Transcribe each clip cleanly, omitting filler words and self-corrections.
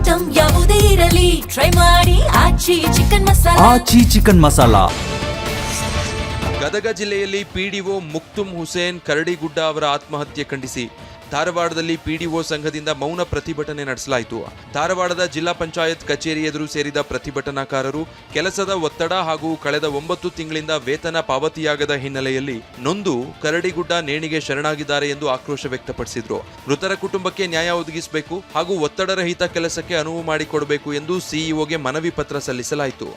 Item ಯಾವುದೇ ಇರಲಿ try ಮಾಡಿ ಆಚಿ ಚಿಕನ್ ಮಸಾಲಾ. ಗದಗ ಜಿಲ್ಲೆಯಲ್ಲಿ ಪಿಡಿಒ ಮುಕ್ತುಮ್ ಹುಸೇನ್ ಕರಡಿಗುಡ್ಡ ಅವರ ಆತ್ಮಹತ್ಯೆ ಖಂಡಿಸಿ ಧಾರವಾಡದಲ್ಲಿ ಪಿಡಿಒ ಸಂಘದಿಂದ ಮೌನ ಪ್ರತಿಭಟನೆ ನಡೆಸಲಾಯಿತು. ಧಾರವಾಡದ ಜಿಲ್ಲಾ ಪಂಚಾಯತ್ ಕಚೇರಿ ಎದುರು ಸೇರಿದ ಪ್ರತಿಭಟನಾಕಾರರು ಕೆಲಸದ ಒತ್ತಡ ಹಾಗೂ ಕಳೆದ 9 ತಿಂಗಳಿಂದ ವೇತನ ಪಾವತಿಯಾಗದ ಹಿನ್ನೆಲೆಯಲ್ಲಿ ನೊಂದು ಕರಡಿಗುಡ್ಡ ನೇಣಿಗೆ ಶರಣಾಗಿದ್ದಾರೆ ಎಂದು ಆಕ್ರೋಶ ವ್ಯಕ್ತಪಡಿಸಿದರು. ಮೃತರ ಕುಟುಂಬಕ್ಕೆ ನ್ಯಾಯ ಒದಗಿಸಬೇಕು ಹಾಗೂ ಒತ್ತಡರಹಿತ ಕೆಲಸಕ್ಕೆ ಅನುವು ಮಾಡಿಕೊಡಬೇಕು ಎಂದು ಸಿಇಒಗೆ ಮನವಿ ಪತ್ರ ಸಲ್ಲಿಸಲಾಯಿತು.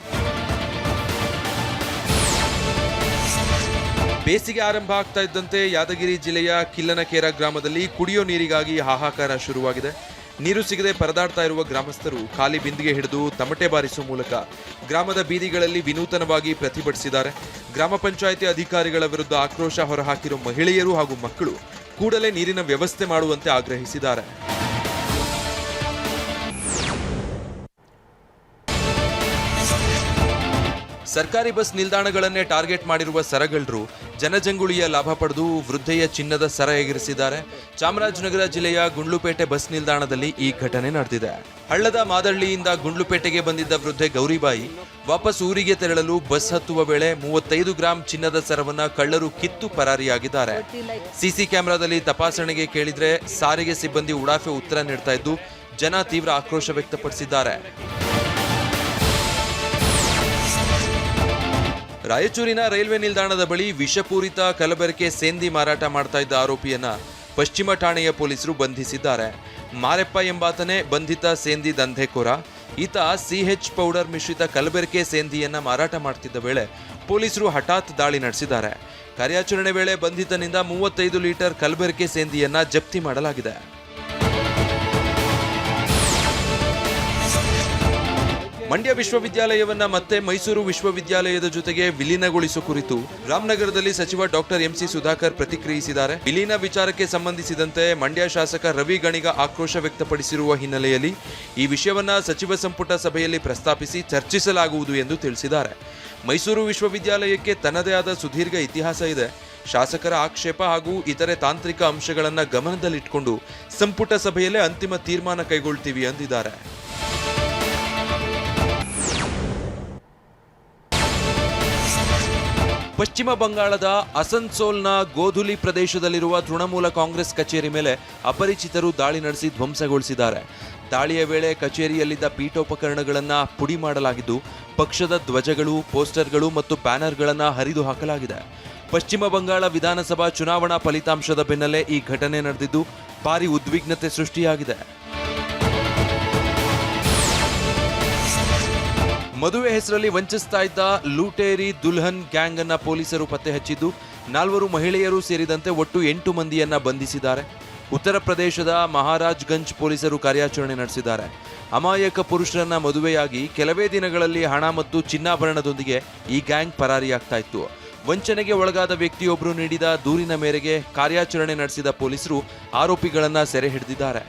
ಬೇಸಿಗೆ ಆರಂಭ ಆಗ್ತಾ ಇದ್ದಂತೆ ಯಾದಗಿರಿ ಜಿಲ್ಲೆಯ ಕಿಲ್ಲನಕೇರ ಗ್ರಾಮದಲ್ಲಿ ಕುಡಿಯೋ ನೀರಿಗಾಗಿ ಹಾಹಾಕಾರ ಶುರುವಾಗಿದೆ. ನೀರು ಸಿಗದೆ ಪರದಾಡ್ತಾ ಇರುವ ಗ್ರಾಮಸ್ಥರು ಖಾಲಿ ಬಿಂದಿಗೆ ಹಿಡಿದು ತಮಟೆ ಬಾರಿಸುವ ಮೂಲಕ ಗ್ರಾಮದ ಬೀದಿಗಳಲ್ಲಿ ವಿನೂತನವಾಗಿ ಪ್ರತಿಭಟಿಸಿದ್ದಾರೆ. ಗ್ರಾಮ ಪಂಚಾಯಿತಿ ಅಧಿಕಾರಿಗಳ ವಿರುದ್ಧ ಆಕ್ರೋಶ ಹೊರಹಾಕಿರುವ ಮಹಿಳೆಯರು ಹಾಗೂ ಮಕ್ಕಳು ಕೂಡಲೇ ನೀರಿನ ವ್ಯವಸ್ಥೆ ಮಾಡುವಂತೆ ಆಗ್ರಹಿಸಿದ್ದಾರೆ. ಸರ್ಕಾರಿ ಬಸ್ ನಿಲ್ದಾಣಗಳನ್ನೇ ಟಾರ್ಗೆಟ್ ಮಾಡಿರುವ ಸರಗಳ್ಳರು ಜನಜಂಗುಳಿಯ ಲಾಭ ಪಡೆದು ವೃದ್ಧೆಯ ಚಿನ್ನದ ಸರ ಎಗರಿಸಿದ್ದಾರೆ. ಚಾಮರಾಜನಗರ ಜಿಲ್ಲೆಯ ಗುಂಡ್ಲುಪೇಟೆ ಬಸ್ ನಿಲ್ದಾಣದಲ್ಲಿ ಈ ಘಟನೆ ನಡೆದಿದೆ. ಹಳ್ಳದ ಮಾದಳ್ಳಿಯಿಂದ ಗುಂಡ್ಲುಪೇಟೆಗೆ ಬಂದಿದ್ದ ವೃದ್ಧೆ ಗೌರಿಬಾಯಿ ವಾಪಸ್ ಊರಿಗೆ ತೆರಳಲು ಬಸ್ ಹತ್ತುವ ವೇಳೆ 35 ಗ್ರಾಂ ಚಿನ್ನದ ಸರವನ್ನ ಕಳ್ಳರು ಕಿತ್ತು ಪರಾರಿಯಾಗಿದ್ದಾರೆ. ಸಿಸಿ ಕ್ಯಾಮೆರಾದಲ್ಲಿ ತಪಾಸಣೆಗೆ ಕೇಳಿದ್ರೆ ಸಾರಿಗೆ ಸಿಬ್ಬಂದಿ ಉಡಾಫೆ ಉತ್ತರ ನೀಡ್ತಾ ಇದ್ದು ಜನ ತೀವ್ರ ಆಕ್ರೋಶ ವ್ಯಕ್ತಪಡಿಸಿದ್ದಾರೆ. ರಾಯಚೂರಿನ ರೈಲ್ವೆ ನಿಲ್ದಾಣದ ಬಳಿ ವಿಷಪೂರಿತ ಕಲಬೆರಕೆ ಸೇಂದಿ ಮಾರಾಟ ಮಾಡ್ತಾ ಇದ್ದ ಆರೋಪಿಯನ್ನ ಪಶ್ಚಿಮ ಠಾಣೆಯ ಪೊಲೀಸರು ಬಂಧಿಸಿದ್ದಾರೆ. ಮಾರೆಪ್ಪ ಎಂಬಾತನೇ ಬಂಧಿತ ಸೇಂದಿ ದಂಧೆಕೋರ. ಈತ ಸಿಎಚ್ ಪೌಡರ್ ಮಿಶ್ರಿತ ಕಲಬೆರಕೆ ಸೇಂದಿಯನ್ನ ಮಾರಾಟ ಮಾಡ್ತಿದ್ದ ವೇಳೆ ಪೊಲೀಸರು ಹಠಾತ್ ದಾಳಿ ನಡೆಸಿದ್ದಾರೆ. ಕಾರ್ಯಾಚರಣೆ ವೇಳೆ ಬಂಧಿತನಿಂದ 35 ಲೀಟರ್ ಕಲಬೆರಕೆ ಸೇಂದಿಯನ್ನ ಜಪ್ತಿ ಮಾಡಲಾಗಿದೆ. ಮಂಡ್ಯ ವಿಶ್ವವಿದ್ಯಾಲಯವನ್ನ ಮತ್ತೆ ಮೈಸೂರು ವಿಶ್ವವಿದ್ಯಾಲಯದ ಜೊತೆಗೆ ವಿಲೀನಗೊಳಿಸುವ ಕುರಿತು ರಾಮನಗರದಲ್ಲಿ ಸಚಿವ ಡಾಕ್ಟರ್ ಎಂಸಿ ಸುಧಾಕರ್ ಪ್ರತಿಕ್ರಿಯಿಸಿದ್ದಾರೆ. ವಿಲೀನ ವಿಚಾರಕ್ಕೆ ಸಂಬಂಧಿಸಿದಂತೆ ಮಂಡ್ಯ ಶಾಸಕ ರವಿ ಗಣಿಗ ಆಕ್ರೋಶ ವ್ಯಕ್ತಪಡಿಸಿರುವ ಹಿನ್ನೆಲೆಯಲ್ಲಿ ಈ ವಿಷಯವನ್ನ ಸಚಿವ ಸಂಪುಟ ಸಭೆಯಲ್ಲಿ ಪ್ರಸ್ತಾಪಿಸಿ ಚರ್ಚಿಸಲಾಗುವುದು ಎಂದು ತಿಳಿಸಿದ್ದಾರೆ. ಮೈಸೂರು ವಿಶ್ವವಿದ್ಯಾಲಯಕ್ಕೆ ತನ್ನದೇ ಆದ ಸುದೀರ್ಘ ಇತಿಹಾಸ ಇದೆ. ಶಾಸಕರ ಆಕ್ಷೇಪ ಹಾಗೂ ಇತರೆ ತಾಂತ್ರಿಕ ಅಂಶಗಳನ್ನು ಗಮನದಲ್ಲಿಟ್ಟುಕೊಂಡು ಸಂಪುಟ ಸಭೆಯಲ್ಲೇ ಅಂತಿಮ ತೀರ್ಮಾನ ಕೈಗೊಳ್ತೀವಿ ಎಂದಿದ್ದಾರೆ. ಪಶ್ಚಿಮ ಬಂಗಾಳದ ಅಸನ್ಸೋಲ್ನ ಗೋಧುಲಿ ಪ್ರದೇಶದಲ್ಲಿರುವ ತೃಣಮೂಲ ಕಾಂಗ್ರೆಸ್ ಕಚೇರಿ ಮೇಲೆ ಅಪರಿಚಿತರು ದಾಳಿ ನಡೆಸಿ ಧ್ವಂಸಗೊಳಿಸಿದ್ದಾರೆ. ದಾಳಿಯ ವೇಳೆ ಕಚೇರಿಯಲ್ಲಿದ್ದ ಪೀಠೋಪಕರಣಗಳನ್ನು ಪುಡಿ ಮಾಡಲಾಗಿದ್ದು ಪಕ್ಷದ ಧ್ವಜಗಳು, ಪೋಸ್ಟರ್ಗಳು ಮತ್ತು ಬ್ಯಾನರ್ಗಳನ್ನು ಹರಿದು ಹಾಕಲಾಗಿದೆ. ಪಶ್ಚಿಮ ಬಂಗಾಳ ವಿಧಾನಸಭಾ ಚುನಾವಣಾ ಫಲಿತಾಂಶದ ಬೆನ್ನಲ್ಲೇ ಈ ಘಟನೆ ನಡೆದಿದ್ದು ಭಾರಿ ಉದ್ವಿಗ್ನತೆ ಸೃಷ್ಟಿಯಾಗಿದೆ. ಮದುವೆ ಹೆಸರಲ್ಲಿ ವಂಚಿಸ್ತಾ ಇದ್ದ ಲೂಟೇರಿ ದುಲ್ಹನ್ ಗ್ಯಾಂಗ್ ಅನ್ನ ಪೊಲೀಸರು ಪತ್ತೆ ಹಚ್ಚಿದ್ದು 4 ಮಹಿಳೆಯರು ಸೇರಿದಂತೆ ಒಟ್ಟು 8 ಮಂದಿಯನ್ನ ಬಂಧಿಸಿದ್ದಾರೆ. ಉತ್ತರ ಪ್ರದೇಶದ ಮಹಾರಾಜ್ಗಂಜ್ ಪೊಲೀಸರು ಕಾರ್ಯಾಚರಣೆ ನಡೆಸಿದ್ದಾರೆ. ಅಮಾಯಕ ಪುರುಷರನ್ನ ಮದುವೆಯಾಗಿ ಕೆಲವೇ ದಿನಗಳಲ್ಲಿ ಹಣ ಮತ್ತು ಚಿನ್ನಾಭರಣದೊಂದಿಗೆ ಈ ಗ್ಯಾಂಗ್ ಪರಾರಿಯಾಗ್ತಾ ಇತ್ತು. ವಂಚನೆಗೆ ಒಳಗಾದ ವ್ಯಕ್ತಿಯೊಬ್ಬರು ನೀಡಿದ ದೂರಿನ ಮೇರೆಗೆ ಕಾರ್ಯಾಚರಣೆ ನಡೆಸಿದ ಪೊಲೀಸರು ಆರೋಪಿಗಳನ್ನ ಸೆರೆ ಹಿಡಿದಿದ್ದಾರೆ.